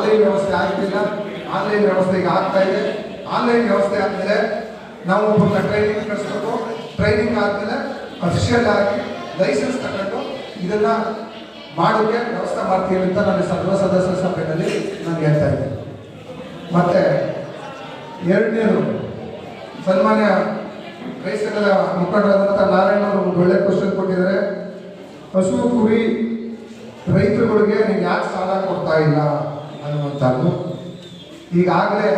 Online ವ್ಯವಸ್ಥೆ ಆಗಿರಲಿಲ್ಲ. Online ವ್ಯವಸ್ಥೆ ಈಗ ಆಗ್ತಾ ಇದೆ. ಆನ್ಲೈನ್ ವ್ಯವಸ್ಥೆ ಆದಮೇಲೆ ನಾವು ಒಬ್ಬರನ್ನ ಟ್ರೈನಿಂಗ್ ಕಳಿಸ್ಬೇಕು. ಟ್ರೈನಿಂಗ್ ಆದಮೇಲೆ ಅಫಿಷಿಯಲ್ ಆಗಿ ಲೈಸೆನ್ಸ್ ತಗೊಂಡು ಇದನ್ನು ಮಾಡೋಕ್ಕೆ ವ್ಯವಸ್ಥೆ ಮಾಡ್ತೀವಿ ಅಂತ ನಾನು ಸರ್ವ ಸದಸ್ಯ ಸಭೆಯಲ್ಲಿ ನಾನು ಹೇಳ್ತಾ ಇದ್ದೀನಿ. ಮತ್ತು ಎರಡನೇದು, ಸನ್ಮಾನ್ಯ ರೈತರ ಮುಖಂಡರಾದಂಥ ನಾರಾಯಣ ಅವರು ಒಂದು ಒಳ್ಳೆ ಕ್ವಶನ್ ಕೊಟ್ಟಿದ್ದಾರೆ. ಹಸು ಕುರಿ ರೈತರುಗಳಿಗೆ ನೀವು ಯಾಕೆ ಸಾಲ ಕೊಡ್ತಾ ಇಲ್ಲ ಅನ್ನುವಂಥದ್ದು. ಈಗಾಗಲೇ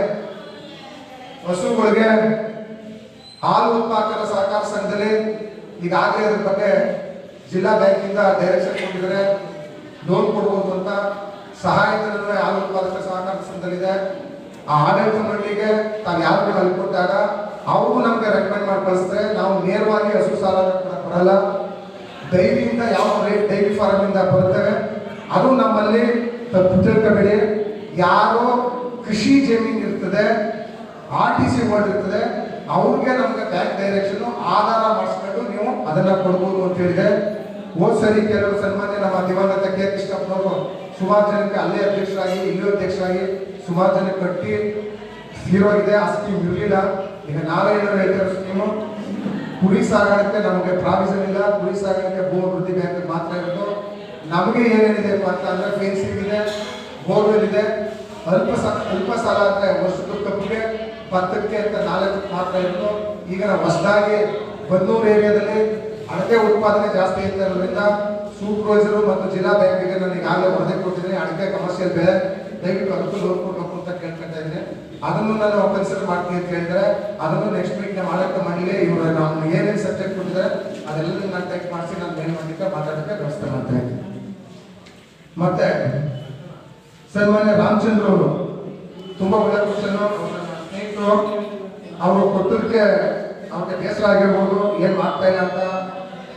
ಹಸುಗಳಿಗೆ ಹಾಲು ಉತ್ಪಾದಕರ ಸಹಕಾರ ಸಂಘದಲ್ಲಿ ಈಗಾಗಲೇ ಅದ್ರ ಬಗ್ಗೆ ಜಿಲ್ಲಾ ಬ್ಯಾಂಕಿಂದ ಡೈರೆಕ್ಷನ್ ಕೊಟ್ಟಿದ್ದಾರೆ. ಲೋನ್ ಕೊಡ್ಬೋದು ಅಂತ ಸಹಾಯಧನವೇ ಹಾಲು ಉತ್ಪಾದಕರ ಸಹಕಾರ ಸಂಘದಲ್ಲಿದೆ. ಆ ಆಡಳಿತ ಮಂಡಳಿಗೆ ತಾವು ಯಾರು ಅಲ್ಲಿ ಕೊಟ್ಟಾಗ ಅವರು ನಮಗೆ ರೆಕಮೆಂಡ್ ಮಾಡಿ ಕಳಿಸ್ತಾರೆ. ನಾವು ನೇರವಾಗಿ ಹಸು ಸಾಲ ಕೊಡಲ್ಲ. ಡೈರಿಯಿಂದ ಯಾವ ರೇಟ್ ಡೈರಿ ಫಾರ್ಮಿಂದ ಬರ್ತವೆ ಅದು ನಮ್ಮಲ್ಲಿ ತಪ್ಪು ತಿಳ್ಕೊಬೇಡಿ. ಯಾರೋ ಕೃಷಿ ಜಮೀನು ಇರ್ತದೆ, RTC ವರ್ಡ್ ಇರ್ತದೆ, ಅವ್ರಿಗೆ ನಮಗೆ ಬ್ಯಾಂಕ್ ಡೈರೆಕ್ಷನ್ ಆಧಾರ ಮಾಡಿಸ್ಕೊಂಡು ನೀವು ಅದನ್ನ ಕೊಡ್ಬೋದು ಅಂತ ಹೇಳಿದೆ. ಹೋದ್ ಸರಿ ಕೆಲವರು ಸನ್ಮಾನ್ಯ ನಮ್ಮ ದಿವಂಗತ ಕೆ ಕೃಷ್ಣಪ್ಪನವರು ಸುಮಾರು ಜನಕ್ಕೆ ಅಲ್ಲೇ ಅಧ್ಯಕ್ಷರಾಗಿ ಇಲ್ಲೂ ಅಧ್ಯಕ್ಷರಾಗಿ ಸುಮಾರು ಜನಕ್ಕೆ ಕಟ್ಟಿ ಹೀರೋಗಿದೆ. ಆ ಸ್ಕೀಮ್ ಇರಲಿಲ್ಲ. ಈಗ ನಾರಾಯಣ ಹೇಳ್ತಾರೆ ಸ್ಕೀಮು ಕುರಿ ಸಾಗಾಣಿಕೆ ನಮಗೆ ಪ್ರಾವಿಷನ್ ಇಲ್ಲ. ಕುರಿ ಸಾಗಾಣಿಕೆ ಭೂ ಅಭಿವೃದ್ಧಿ ಬ್ಯಾಂಕ್ ಮಾತ್ರ ಇರೋದು. ನಮಗೆ ಏನೇನಿದೆ ಅಂತ ಅಂದರೆ ಫೆನ್ಸಿಂಗ್ ಇದೆ, ಬೋರ್ವೆಲ್ ಇದೆ. ಅಲ್ಪ ಸಾಲ ಅಂದರೆ ವರ್ಷದ ಕಬ್ಬಿಗೆ ಭತ್ತಕ್ಕೆ ಅಂತ 4 ಮಾತ್ರ ಇರೋದು. ಈಗ ನಾವು ಹೊಸದಾಗಿ ಬನ್ನೂರು ಏರಿಯಾದಲ್ಲಿ ಅಡಕೆ ಉತ್ಪಾದನೆ ಜಾಸ್ತಿ ಇರ್ತಾ ಇರೋದ್ರಿಂದ ಸೂಪರ್ವೈಸರು ಮತ್ತು ಜಿಲ್ಲಾ ಬ್ಯಾಂಕಿಗೆ ನಾನು ಈಗಾಗಲೇ ವರದಿ ಕೊಟ್ಟಿದ್ದೀನಿ. ಅಡಕೆ ಕಮರ್ಷಿಯಲ್ ಬೆಳೆ ದಯವಿಟ್ಟು ಅದಕ್ಕೂ ಲೋನ್ ಕೊಡಬೇಕು ಅಂತ ಕೇಳ್ಕೊತಾ ಇದ್ದೀನಿ. ಅದನ್ನು ನಾನು ಕನ್ಸಿಡರ್ ಮಾಡ್ತೀನಿ ಅಂತ ಹೇಳಿದ್ರೆ ಅದನ್ನು ನೆಕ್ಸ್ಟ್ ವೀಕ್ ನಮ್ಮ ಆಡಳಿತ ಮಂಡಳಿ ಇವರು ನಾವು ಏನೇನು ಸಬ್ಜೆಕ್ಟ್ ಕೊಟ್ಟಿದ್ದಾರೆ ಅದೆಲ್ಲದನ್ನು ನಾನು ಟೈಪ್ ಮಾಡಿಸಿ ನಾನು ಮೇಲ್ ಮಾಡಲಿಕ್ಕೆ ಮಾತಾಡೋಕ್ಕೆ ವ್ಯವಸ್ಥೆ ಮಾಡ್ತೇನೆ. ಮತ್ತೆ ಸನ್ಮಾನ್ಯ ರಾಮಚಂದ್ರ ಅವರು ತುಂಬ ಒಳ್ಳೆ ಕ್ವಶನ್. ಸ್ನೇಹಿತರು ಅವರು ಕೊಟ್ಟದಕ್ಕೆ ಅವ್ರಿಗೆ ಬೇಸರ ಆಗಿರ್ಬೋದು, ಏನು ಮಾಡ್ತಾ ಇಲ್ಲ ಅಂತ.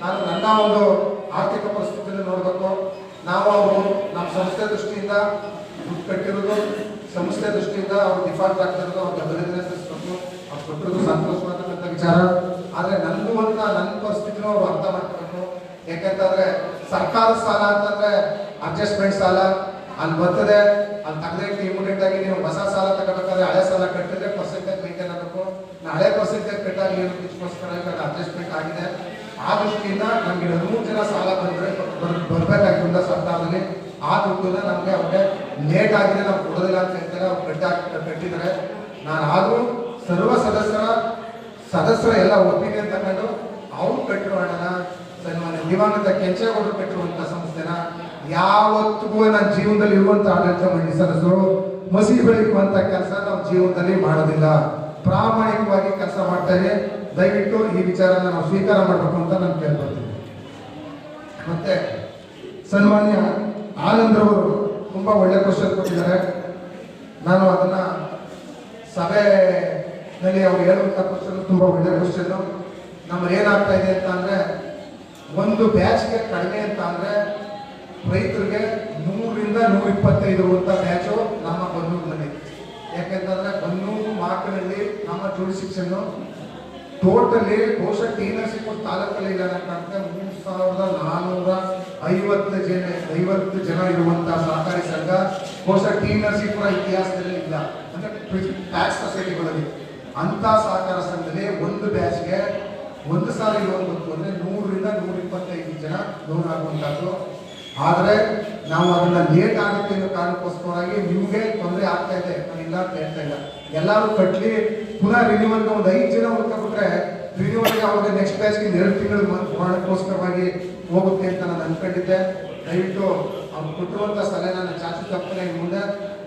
ನಾನು ನನ್ನ ಒಂದು ಆರ್ಥಿಕ ಪರಿಸ್ಥಿತಿಯನ್ನು ನೋಡಬೇಕು. ನಾವು ಅವರು ನಮ್ಮ ಸಂಸ್ಥೆ ದೃಷ್ಟಿಯಿಂದ ದುಡ್ಡು ಕಟ್ಟಿರೋದು, ಸಂಸ್ಥೆ ದೃಷ್ಟಿಯಿಂದ ಅವ್ರು ಡಿಫಾಲ್ಟ್ ಆಗ್ತಿರೋದು, ಅವ್ರಿಗೆ ಅಭಿನಂದನೆ ಅವ್ರು ಕೊಟ್ಟಿರೋದು ಸಂತೋಷವಾದಂಥ ವಿಚಾರ. ಆದರೆ ನಂದು ಅಂತ ನನ್ನ ಪರಿಸ್ಥಿತಿನೂ ಅವ್ರು ಅರ್ಥ ಮಾಡ್ಕೋಬೇಕು. ಯಾಕೆಂತಂದ್ರೆ ಸರ್ಕಾರದ ಸಾಲ ಅಂತಂದ್ರೆ ಅಡ್ಜಸ್ಟ್ಮೆಂಟ್ ಸಾಲ ಅಲ್ಲಿ ಬರ್ತದೆ. ಅಲ್ಲಿ ತೆಗೆದಕ್ಕೆ ಇಮಿಡಿಯೇಟ್ ಆಗಿ ನೀವು ಹೊಸ ಸಾಲ ತಗೋಬೇಕಾದ್ರೆ ಹಳೆ ಸಾಲ ಕಟ್ಟಿದ್ರೆ ಪರ್ಸೆಂಟೇಜ್ ಮೇಂಟೈನ್ ಆಗಬೇಕು. ಹಳೆ ಪರ್ಸೆಂಟೇಜ್ ಕಟ್ಟಾಗಿ ಏನು ಇದಕ್ಕೋಸ್ಕರ ಅಡ್ಜಸ್ಟ್ಮೆಂಟ್ ಆಗಿದೆ. ಆ ದೃಷ್ಟಿಯಿಂದ ನಮಗೆ 100 ಜನ ಸಾಲ ಬರಬೇಕಾಗಿಲ್ಲ ಸರ್ಕಾರದಲ್ಲಿ. ಆ ದುಡ್ಡನ್ನ ನಮಗೆ ಅವ್ರಿಗೆ ಲೇಟ್ ಆಗಿದೆ, ನಾವು ಕೊಡೋದಿಲ್ಲ ಅಂತ ಹೇಳ್ತಾರೆ. ಅವ್ರು ಕಟ್ಟಿದ್ದಾರೆ. ನಾನು ಆದರೂ ಸರ್ವ ಸದಸ್ಯರ ಎಲ್ಲ ಒಪ್ಪಿಗೆ ತಗೊಂಡು ಅವ್ರು ಕಟ್ಟಿರೋ ಹಣನ ಸನ್ಮಾನ್ಯ ದಿವಂಗತ ಕೆಂಚೇಗೌಡರು ಕಟ್ಟಿರುವಂಥ ಸಂಸ್ಥೆನ ಯಾವತ್ತಿಗೂ ನನ್ನ ಜೀವನದಲ್ಲಿ ಇರುವಂಥ ಆಡಳಿತ ಮಂಡಳಿ ಸದಸ್ಯರು ಮಸಿ ಬೆಳಗುವಂಥ ಕೆಲಸ ನಾವು ಜೀವನದಲ್ಲಿ ಮಾಡೋದಿಲ್ಲ. ಪ್ರಾಮಾಣಿಕವಾಗಿ ಕೆಲಸ ಮಾಡ್ತಾರೆ. ದಯವಿಟ್ಟು ಈ ವಿಚಾರನ ನಾವು ಸ್ವೀಕಾರ ಮಾಡಬೇಕು ಅಂತ ನಾನು ಕೇಳ್ಕೊಳ್ತೀನಿ. ಮತ್ತೆ ಸನ್ಮಾನ್ಯ ಆನಂದ್ರವರು ತುಂಬ ಒಳ್ಳೆ ಕ್ವಶನ್ ಕೊಟ್ಟಿದ್ದಾರೆ. ನಾನು ಅದನ್ನ ಸಭೆಯಲ್ಲಿ ಅವ್ರು ಹೇಳುವಂಥ ಕ್ವಶನ್ ತುಂಬ ಒಳ್ಳೆ ಕ್ವಶನ್ನು. ನಮ್ಮಲ್ಲಿ ಏನಾಗ್ತಾ ಇದೆ ಅಂತ ಅಂದರೆ ಒಂದು ಬ್ಯಾಚ್ಗೆ ಕಡಿಮೆ ಅಂತ ಅಂದರೆ ರೈತರಿಗೆ 100ರಿಂದ 125 ಇರುವಂಥ ಬ್ಯಾಚು ನಮ್ಮ ಬನ್ನೂರಿನಲ್ಲಿ. ಯಾಕೆಂತಂದರೆ ಬನ್ನೂರು ಮಾರ್ಕ್ನಲ್ಲಿ ನಮ್ಮ ಜುಡಿಸಿಕ್ಷನ್ನು ಟೋಟಲಿ ಬಹುಶಃ ಟೀನರ್ಶಿಪ್ ತಾಲೂಕಲ್ಲಿ ಇಲ್ಲ ಕಾಣುತ್ತೆ 3450 ಜನ ಇರುವಂಥ ಸಹಕಾರಿ ಸಂಘ ಬಹುಶಃ ಟೀನರ್ಶಿಪ್ ಇತಿಹಾಸದಲ್ಲಿ ಇಲ್ಲ. ಅಂದರೆ ಟ್ಯಾಕ್ಸ್ ಸೊಸೈಟಿಗಳಲ್ಲಿ ಅಂಥ ಸಹಕಾರ ಸಂಘದಲ್ಲಿ ಒಂದು ಬ್ಯಾಚ್ಗೆ ಒಂದು ಸಾಲ ಇರುವಂಥದ್ದು ಅಂದರೆ 100ರಿಂದ 125 ಜನ ಲೋನ್ ಆಗುವಂಥದ್ದು. ಆದರೆ ನಾವು ಅದನ್ನ ಲೇಟ್ ಆಗುತ್ತೆ ಅನ್ನೋ ಕಾರಣಕ್ಕೋಸ್ಕರವಾಗಿ ನಿಮಗೆ ತೊಂದರೆ ಆಗ್ತಾ ಇದೆ. ನಾನು ಇಲ್ಲ ಅಂತ ಹೇಳ್ತಾ ಇಲ್ಲ. ಎಲ್ಲರೂ ಕಟ್ಲಿ ಪುನಃ ರಿನ್ಯೂವಲ್ಗೆ ಒಂದು 5 ಜನ ಉಳ್ಕೊಬಿಟ್ರೆ ರಿನ್ಯೂವಲ್ಗೆ ಅವ್ರಿಗೆ ನೆಕ್ಸ್ಟ್ ಬ್ಯಾಚ್ಗೆ 2 ತಿಂಗಳು ಮಾಡೋಕ್ಕೋಸ್ಕರವಾಗಿ ಹೋಗುತ್ತೆ ಅಂತ ನಾನು ಅನ್ಕೊಂಡಿದ್ದೆ. ದಯವಿಟ್ಟು ಅವ್ರು ಕೊಟ್ಟಿರುವಂಥ ಸಲಹೆ ನಾನು ಚಾಚು ತಪ್ಪನೆ ಮುಂದೆ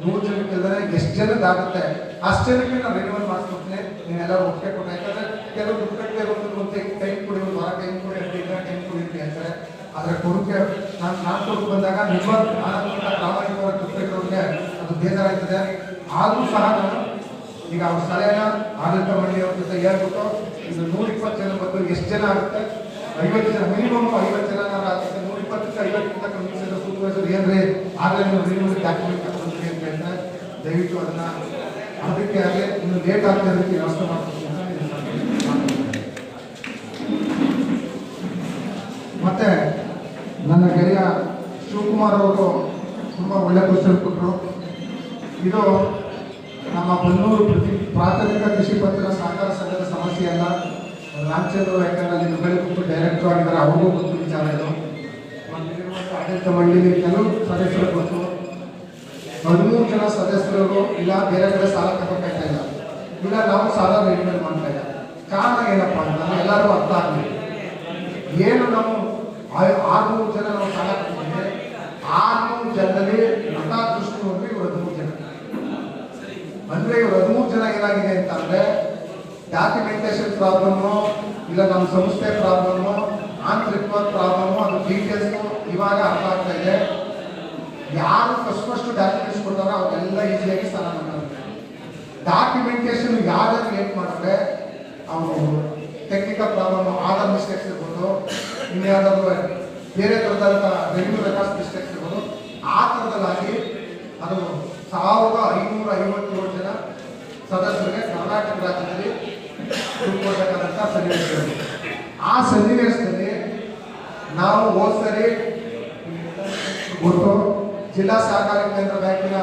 100 ಜನಕ್ಕೆ ಇಲ್ಲದೆ ಎಷ್ಟು ಜನದ್ದಾಗುತ್ತೆ ಅಷ್ಟು ಜನಕ್ಕೆ ನಾನು ರಿನ್ಯೂವಲ್ ಮಾಡಿಸ್ಕೊಡ್ತೀನಿ. ನೀವೆಲ್ಲರೂ ಒಪ್ಪಿಗೆ ಕೊಟ್ಟು. ಯಾಕಂದರೆ ಕೆಲವು ದುಡ್ಡು ಕಟ್ಟದೆ ಒಂದು ಟೈಮ್ ಕೊಡಿ, ಒಂದು ವಾರ ಟೈಮ್ ಕೊಡಿ, 15 ಟೈಮ್ ಕೊಡಿ ಅಂತ ಹೇಳ್ತಾರೆ. ಆದರೆ ಕೊಡೋಕ್ಕೆ ನಾನು ಕೊಟ್ಟು ಬಂದಾಗ ನಿಜವಾದ ಪ್ರಾಮಾಣಿಕವಾಗಿ ದುಡ್ಡು ಅದು ಬೇಜಾರಾಗ್ತದೆ. ಆದರೂ ಸಹ ನಾನು ಈಗ ಅವ್ರ ಸಲಹೆನ ಆಡಳಿತ ಮಂಡಳಿಯವ್ರ ಜೊತೆ ಹೇಳ್ಬಿಟ್ಟು ಇದು 120 ಜನ ಬಂದು ಎಷ್ಟು ಜನ ಆಗುತ್ತೆ 50 ಜನ ಮಿನಿಮಮ್ 50 ಜನ ಆಗುತ್ತೆ. 120ಕ್ಕೆ 50ಕ್ಕಿಂತ ಕಮ್ಮಿ ಸೂಪರ್ವೈಸರ್ ಏನ್ರಿ ಆಗಲೇ ನೀವು ರಿನ್ಯೂವಲ್ ಡಾಕ್ಯುಮೆಂಟ್ ತಗೊಂಡ್ರಿ ಅಂತ ಹೇಳ್ತಾರೆ. ದಯವಿಟ್ಟು ಅದಕ್ಕೆ ಆಗಲಿ ಇನ್ನು ಲೇಟ್ ಆಗ್ತಾ ಇರೋದಕ್ಕೆ ವ್ಯವಸ್ಥೆ ಮಾಡ್ತೀನಿ. ಮತ್ತೆ ನನ್ನ ಗೆಳೆಯ ಶಿವಕುಮಾರ್ ಅವರು ತುಂಬ ಒಳ್ಳೆ ಕ್ವಶನ್ ಕೊಟ್ಟರು. ಇದು ನಮ್ಮ ಬನ್ನೂರು ಪ್ರಾಥಮಿಕ ಕೃಷಿ ಪತ್ತಿನ ಸಹಕಾರ ಸಂಘದ ಸಮಸ್ಯೆ ಅಲ್ಲ. ರಾಮಚಂದ್ರ ಯಾಕಂದ್ರೆ ಅಲ್ಲಿ ಬೆಳಕು ಡೈರೆಕ್ಟರ್ ಆಗಿದ್ದಾರೆ, ಅವ್ರಿಗೂ ಗೊತ್ತು ವಿಚಾರ ಇದು. ಆಡಳಿತ ಮಂಡಳಿ ಕೆಲವು ಸದಸ್ಯರು ಗೊತ್ತು. 13 ಜನ ಸದಸ್ಯರು ಇಲ್ಲ ಬೇರೆ ಕಡೆ ಸಾಲ ತಗೋಬೇಕಾಯ್ತಾ ಇಲ್ಲ, ಇಲ್ಲ ನಾವು ಸಾಲ ರಿನ್ಯೂವಲ್ ಮಾಡ್ತಾ ಇಲ್ಲ. ಕಾರಣ ಏನಪ್ಪಾ ಅಂತಂದ್ರೆ ಎಲ್ಲರಿಗೂ ಅರ್ಥ ಆಗಲಿ. ಏನು ನಾವು 600 ಜನ ನಾವು ಸಾಲ ತಗೊಂಡಿದ್ದೆ, 600 ಜನರಲ್ಲಿ ಮತದೃಷ್ಟಿ ಹೋಗಿ ಇವರು 13 ಜನ ಅಂದ್ರೆ ಇವರು 13 ಜನ ಏನಾಗಿದೆ ಅಂತಂದ್ರೆ ಡಾಕ್ಯುಮೆಂಟೇಶನ್ ಪ್ರಾಬ್ಲಮ್ಮು, ಇಲ್ಲ ನಮ್ಮ ಸಂಸ್ಥೆ ಪ್ರಾಬ್ಲಮ್ಮು, ಆಂತರಿಕ ಪ್ರಾಬ್ಲಮ್ಮು, ಅದು ಡೀಟೇಲ್ಸ್ ಇವಾಗ ಅರ್ಥ ಆಗ್ತಾ ಇದೆ. ಯಾರು ಫಸ್ಟ್ ಡಾಕ್ಯುಮೆಂಟ್ಸ್ ಕೊಡ್ತಾರೋ ಅವರೆಲ್ಲ ಈಸಿಯಾಗಿ ಸಾಲ ಮಾಡ್ತಾರೆ. ಡಾಕ್ಯುಮೆಂಟೇಶನ್ ಯಾವ್ದಾದ್ರು ಲೇಟ್ ಮಾಡಿದ್ರೆ ಅವರು ಟೆಕ್ನಿಕಲ್ ಪ್ರಾಬ್ಲಮ್, ಆಧಾರ್ ಮಿಸ್ಟೇಕ್ಸ್ ಇರ್ಬೋದು, ಇನ್ಯಾವುದಾದ್ರು ಬೇರೆ ಥರದಂಥ ರೆವಿನ್ಯೂ ರೆಕಾರ್ಡ್ಸ್ ಮಿಸ್ಟೇಕ್ಸ್ ಇರ್ಬೋದು, ಆ ಥರದಲ್ಲಾಗಿ ಅದು 1557 ಜನ ಸದಸ್ಯರಿಗೆ ಕರ್ನಾಟಕ ರಾಜ್ಯದಲ್ಲಿ ದುಡ್ಡು ಕೊಡಬೇಕಾದಂಥ ಸನ್ನಿವೇಶಗಳು. ಆ ಸನ್ನಿವೇಶದಲ್ಲಿ ನಾವು ಹೋದ್ಸರಿ ಗೊತ್ತು ಜಿಲ್ಲಾ ಸಹಕಾರಿ ಕೇಂದ್ರ ಬ್ಯಾಂಕಿನ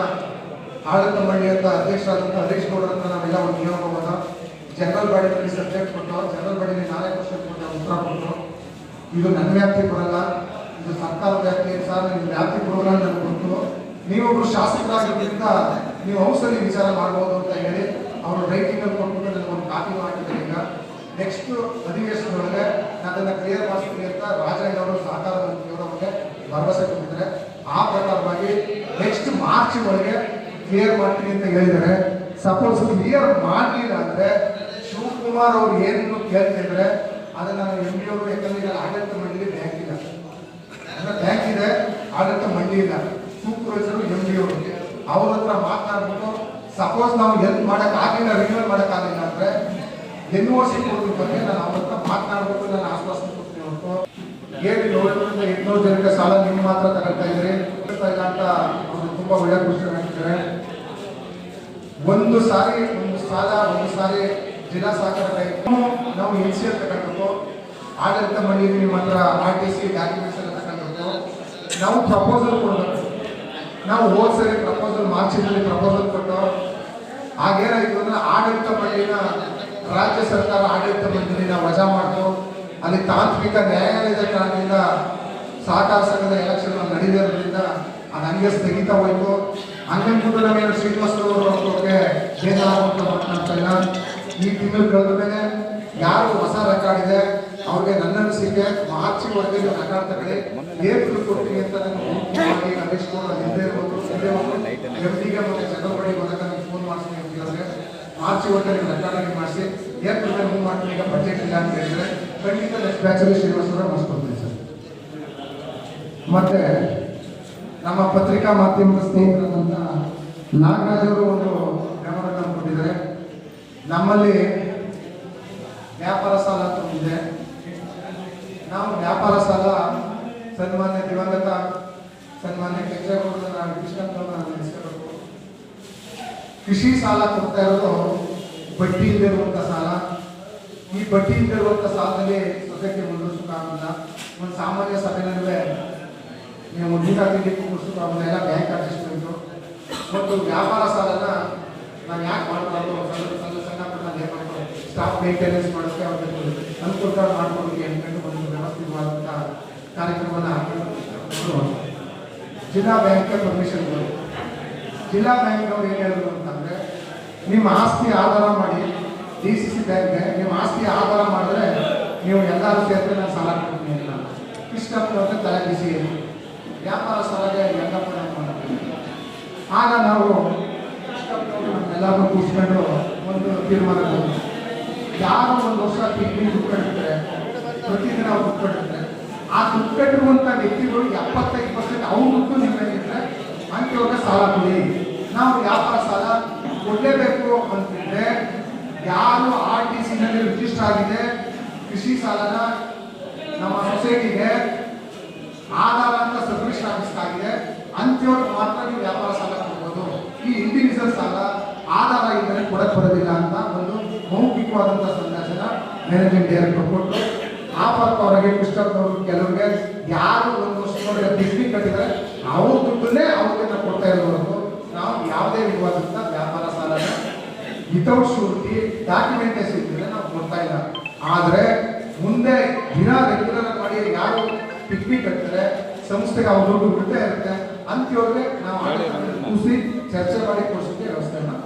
ಆಡಳಿತ ಮಂಡಳಿಯ ಅಧ್ಯಕ್ಷರಾದಂಥ ಹರೀಶ್ ಗೌಡರನ್ನ ನಾವೆಲ್ಲ ಒಂದು ನಿಯೋಗವನ್ನ ಜನರಲ್ ಬಾಡಿನಲ್ಲಿ ಸಬ್ಜೆಕ್ಟ್ ಕೊಟ್ಟು, ಜನರಲ್ ಬಾಡಿನಲ್ಲಿ 4 ಕ್ವಶನ್ ಕೊಟ್ಟು ಉತ್ತರ ಕೊಟ್ಟು, ಇದು ನನ್ನ ವ್ಯಾಪ್ತಿ ಬರಲ್ಲ, ಇದು ಸರ್ಕಾರ ವ್ಯಾಪ್ತಿ ಸರ್, ನಿಮ್ಮ ವ್ಯಾಪ್ತಿ ಬರೋಲ್ಲ ನನಗೆ ಗೊತ್ತು, ನೀವೊಬ್ರು ಶಾಸಕರಾಗಿದ್ದರಿಂದ ನೀವು ಔಷಧಿ ವಿಚಾರ ಮಾಡ್ಬೋದು ಅಂತ ಹೇಳಿ ಅವರು ರೈಟಿಂಗಲ್ಲಿ ಕೊಟ್ಬಿಟ್ಟು ನನಗೊಂದು ಕಾಪಿ ಮಾಡಿದ್ದಾರೆ. ಈಗ ನೆಕ್ಸ್ಟ್ ಅಧಿವೇಶನದೊಳಗೆ ಅದನ್ನು ಕ್ಲಿಯರ್ ಮಾಡಿಸ್ತೀನಿ ಅಂತ ರಾಜಯ್ಯನವರು ಸಹಕಾರ ಮಂತ್ರಿಯವರು ಅವರಿಗೆ ಭರವಸೆ ಕೊಟ್ಟಿದ್ದಾರೆ. ಆ ಪ್ರಕಾರವಾಗಿ ನೆಕ್ಸ್ಟ್ ಮಾರ್ಚ್ ಒಳಗೆ ಕ್ಲಿಯರ್ ಮಾಡ್ತೀನಿ ಅಂತ ಹೇಳಿದ್ದಾರೆ. ಸಪೋಸ್ ಕ್ಲಿಯರ್ ಮಾಡಲಿಲ್ಲ ಅಂದರೆ ಶಿವಕುಮಾರ್ ಅವರು ಏನು ಕೇಳ್ತಿದ್ರೆ ಅದನ್ನು ನಾನು ಎಂ ಡಿ ಅವರು, ಯಾಕಂದ್ರೆ ಆಡಳಿತ ಮಂಡಳಿ ಬ್ಯಾಂಕ್ ಇಲ್ಲ, ಅಂದರೆ ಬ್ಯಾಂಕ್ ಇದೆ ಆಡಳಿತ ಮಂಡಳಿ ಇಲ್ಲ, ಸೂಪರ್ವೈಸರು ಎಂ ಡಿ ಅವರು ಅವ್ರ ಹತ್ರ ಮಾತನಾಡ್ಬಿಟ್ಟು ಸಪೋಸ್ ನಾವು ಹೆಲ್ಪ್ ಮಾಡೋಕ್ಕಾಗಿಲ್ಲ, ರಿನ್ಯೂವಲ್ ಮಾಡೋಕ್ಕಾಗಿಲ್ಲ ಅಂದರೆ NOC ಕೊಡೋದ್ರ ಬಗ್ಗೆ ನಾನು ಅವ್ರ ಹತ್ರ ಮಾತನಾಡ್ಬಿಟ್ಟು ನಾನು ಆಶ್ವಾಸನೆ ಕೊಡ್ತೀನಿ ಹೊರತು 700 ಜನಕ್ಕೆ ಸಾಲ ನಿಮ್ಮ ಮಾತ್ರ ತಗೊಳ್ತಾ ಇದ್ರಿ ಇಲ್ಲ ಅಂತ ಅವರು ತುಂಬ ಒಳ್ಳೆ ಖುಷಿ ಮಾಡ್ತಿದ್ದಾರೆ. ಒಂದು ಸಾರಿ ಜಿಲ್ಲಾ ಸಹಕಾರ ಬ್ಯಾಂಕ್ ನಾವು NCL ತಗೊಂಡು ಆಡಳಿತ ಮಂಡಳಿ ನಿಮ್ಮ ಹತ್ರ RTC ಡಾಕ್ಯುಮೆಂಟ್ಸ್ ಎಲ್ಲ ತಗೊಂಡು ನಾವು ಪ್ರಪೋಸಲ್ ಕೊಡಬೇಕು. ನಾವು ಹೋದ್ ಸರಿ ಪ್ರಪೋಸಲ್ ಮಾರ್ಚಿನಲ್ಲಿ ಪ್ರಪೋಸಲ್ ಕೊಟ್ಟು ಆಗೇನಾಯಿತು ಅಂದ್ರೆ ಆಡಳಿತ ಮಂಡಳಿನ ರಾಜ್ಯ ಸರ್ಕಾರ ಆಡಳಿತ ಮಂಡಳಿನ ವಜಾ ಮಾಡಿತು. ಅಲ್ಲಿ ತಾಂತ್ರಿಕ ನ್ಯಾಯಾಲಯದ ಕಾರಣದಿಂದ ಸಹಕಾರ ಸಂಘದ ಎಲೆಕ್ಷನ್ ನಡೆದಿರೋದ್ರಿಂದ ಅದು ಹಂಗೆ ಸ್ಥಗಿತ ಹೋಯಿತು. ಹಂಗನ್ಬಿಟ್ಟು ನಾವೇನು ಶ್ರೀನಿವಾಸರವ್ರಿಗೆ ಬೇಜಾರಾಗುವಂತ ಮಾತನಾಡ್ತಾ ಇಲ್ಲ. ಈ ತಿಂಗಳು ಕಳೆದ ಮೇಲೆ ಯಾರು ಹೊಸ ರೆಕಾರ್ಡ್ ಇದೆ ಅವ್ರಿಗೆ ನನ್ನ ಅನಿಸಿಕೆ ಮಾರ್ಚ್ವರೆಗೆ ರೆಕಾರ್ಡ್ ತಗೊಳ್ಳಿ, ಏಪ್ರಿಲ್ ಕೊಡ್ತೀನಿ ಅಂತ ನಾನು ಹರೀಶ್ ಗೌಡ ಹಿಂದೆ ಎಂಪಿಗೆ ಮತ್ತೆ ಚಂದ್ರಬಾಡಿ ಬಂದಾಗ ನೀವು ಫೋನ್ ಮಾಡಿಸ್ತೀನಿ ಅಂತ ಹೇಳಿದ್ರೆ ಮಾರ್ಚ್ವರೆಗೆ ನೀವು ರೆಕಾರ್ಡ್ ಮಾಡಿಸಿ ಏಪ್ರಿಲ್ ಮೂವ್ ಮಾಡ್ತೀನಿ, ಈಗ ಬಜೆಟ್ ಇಲ್ಲ ಅಂತ ಹೇಳಿದ್ರೆ ಖಂಡಿತ ನೆಕ್ಸ್ಟ್ ಬ್ಯಾಚಲ್ಲಿ ಶ್ರೀನಿವಾಸರ ಮಾಡಿಸ್ಕೊಡ್ತೀನಿ ಸರ್. ಮತ್ತೆ ನಮ್ಮ ಪತ್ರಿಕಾ ಮಾಧ್ಯಮದ ಸ್ನೇಹಿತರಾದಂಥ ನಾಗರಾಜ್ ಅವರು ಒಂದು ಮೆಮೊರಂಡಮ್ ಕೊಟ್ಟಿದ್ದಾರೆ. ನಮ್ಮಲ್ಲಿ ವ್ಯಾಪಾರ ಸಾಲ ತುಂಬಿದೆ. ನಾವು ವ್ಯಾಪಾರ ಸಾಲ ಸನ್ಮಾನ್ಯ ದಿವಂಗತ ಸನ್ಮಾನ್ಯ ಕೆಂಚೇಗೌಡರ ನಾನು ಕೃಷ್ಣಪ್ಪನವ್ರನ್ನ ನೆನೆಸ್ಕೋಬೇಕು. ಕೃಷಿ ಸಾಲ ಕೊಡ್ತಾ ಇರೋದು ಬಡ್ಡಿ ಇಲ್ಲದಿರುವಂಥ ಸಾಲ. ಈ ಬಡ್ಡಿ ಇಲ್ಲದಿರುವಂಥ ಸಾಲದಲ್ಲಿ ಸದ್ಯಕ್ಕೆ ಮುಂದುವರಿಸೋಕ್ಕಾಗಲ್ಲ. ಒಂದು ಸಾಮಾನ್ಯ ಸಭೆನಲ್ಲೇ ನೀವು ಊಟ ತಿಂಡಿ ಕೂಡಿಸೋಕ್ಕಾಗಲ್ಲ, ಎಲ್ಲ ಬ್ಯಾಂಕ್ ಅಡ್ಜಸ್ಟ್ಮೆಂಟು. ಮತ್ತು ವ್ಯಾಪಾರ ಸಾಲನ ನಾವು ಯಾಕೆ ಮಾಡಬಾರ್ದು, ಸಣ್ಣ ಪುಟ್ಟ ನೇಮಕ ಸ್ಟಾಫ್ ಮೇಂಟೆನೆನ್ಸ್ ಮಾಡೋಕ್ಕೆ ಅವ್ರಿಗೆ ಅನುಕೂಲ ಮಾಡ್ಕೊಳ್ಳೋಕೆ ಅಂದ್ಕೊಂಡು ಒಂದು ವ್ಯವಸ್ಥಿತವಾದಂಥ ಕಾರ್ಯಕ್ರಮನ ಜಿಲ್ಲಾ ಬ್ಯಾಂಕ್ಗೆ ಪರ್ಮಿಷನ್ ಕೊಡಿ. ಜಿಲ್ಲಾ ಬ್ಯಾಂಕ್ ಅವ್ರು ಏನು ಹೇಳಿದ್ರು ಅಂತಂದರೆ, ನಿಮ್ಮ ಆಸ್ತಿ ಆಧಾರ ಮಾಡಿ DCC ಬ್ಯಾಂಕ್ಗೆ ನಿಮ್ಮ ಆಸ್ತಿ ಆಧಾರ ಮಾಡಿದ್ರೆ ನೀವು ಎಲ್ಲರೂ ಸೇರಿದ್ರೆ ನಾನು ಸಾಲ ಕೊಡ್ತೀನಿ ಅಂತ. ಕೃಷ್ಣಪ್ಪನವ್ರಿಗೆ ತಲೆ ಬಿಸಿ ವ್ಯಾಪಾರ ಸಾಲಗೆ ಎಲ್ಲಪ್ಪ ಮಾಡ್ತೀವಿ. ಆಗ ನಾವು ಎಲ್ಲರೂ ಕೂರಿಸ್ಕೊಂಡು ಒಂದು ತೀರ್ಮಾನ ಕೊಡ್ತೀವಿ. ಯಾರು ಒಂದು ವರ್ಷ ಪಿಕ್ನಿಕ್ ದುಡ್ಡು ಕಟ್ಟಿರ್ತಾರೆ, ಪ್ರತಿದಿನ ಅವ್ರು ದುಡ್ಡು ಕಟ್ಟಿರ್ತಾರೆ, ಆ ದುಡ್ಡು ಕಟ್ಟಿರುವಂಥ ವ್ಯಕ್ತಿಗಳು 75% ಅವ್ರ ದುಡ್ಡು ನಿಮ್ಮಲ್ಲಿದ್ರೆ ಅಂಥವ್ರಿಗೆ ಸಾಲ ಕೊಡಿ. ನಾವು ವ್ಯಾಪಾರ ಸಾಲ ಕೊಡಲೇಬೇಕು ಅಂತಿದ್ರೆ ಯಾರು RTCನಲ್ಲಿ ರಿಜಿಸ್ಟರ್ ಆಗಿದೆ ಕೃಷಿ ಸಾಲನ ನಮ್ಮ ಸೊಸೈಟಿಗೆ ಆಧಾರ ಅಂತ ಸಬ್ಮಿಷನ್ ಆಗಿದೆ ಅಂಥವ್ರಿಗೆ ಮಾತ್ರ ನೀವು ವ್ಯಾಪಾರ ಸಾಲ ಕೊಡ್ಬೋದು. ಈ ಇಂಡಿವಿಜುವಲ್ ಸಾಲ ಆಧಾರ ಇದ್ದರೆ ಕೊಡಕ್ಕೆ ಬರೋದಿಲ್ಲ ಅಂತ ಒಂದು ಮೌಖಿಕವಾದಂಥ ಸಂದೇಶನ ಮ್ಯಾನೇಜಿಂಗ್ ಡೈರೆಕ್ಟರ್ ಕೊಟ್ಟು ಆ ಪಕ್ಕ ಅವರಿಗೆ ಕೃಷ್ಣಪ್ಪನವರು ಕೆಲವರಿಗೆ ಯಾರು ಒಂದು ವರ್ಷದವರೆಗೆ ಪಿಕ್ನಿಕ್ ಕಟ್ಟಿದ್ದಾರೆ ಅವ್ರ ದುಡ್ಡನ್ನೇ ಅವ್ರಿಗೆ ನಾವು ಕೊಡ್ತಾ ಇರೋದು. ನಾವು ಯಾವುದೇ ವಿಧವಾದಂಥ ವ್ಯಾಪಾರ ಸಾಲನ ವಿತೌಟ್ ಶೂರಿಟಿ ಡಾಕ್ಯುಮೆಂಟೇಶನ್ ಇದ್ರೆ ನಾವು ಕೊಡ್ತಾ ಇಲ್ಲ. ಆದರೆ ಮುಂದೆ ದಿನ ರೆಗ್ಯುಲರ್ ಮಾಡಿ ಯಾರು ಪಿಕ್ನಿಕ್ ಕಟ್ತಾರೆ ಸಂಸ್ಥೆಗೆ ಅವ್ರ ದುಡ್ಡು ಬಿಡ್ತಾ ಇರುತ್ತೆ ಅಂತಿವ್ರಿಗೆ ನಾವು ಕೂಸಿ ಚರ್ಚೆ ಮಾಡಿ ಕೊಡಿಸೋಕ್ಕೆ ವ್ಯವಸ್ಥೆಯನ್ನು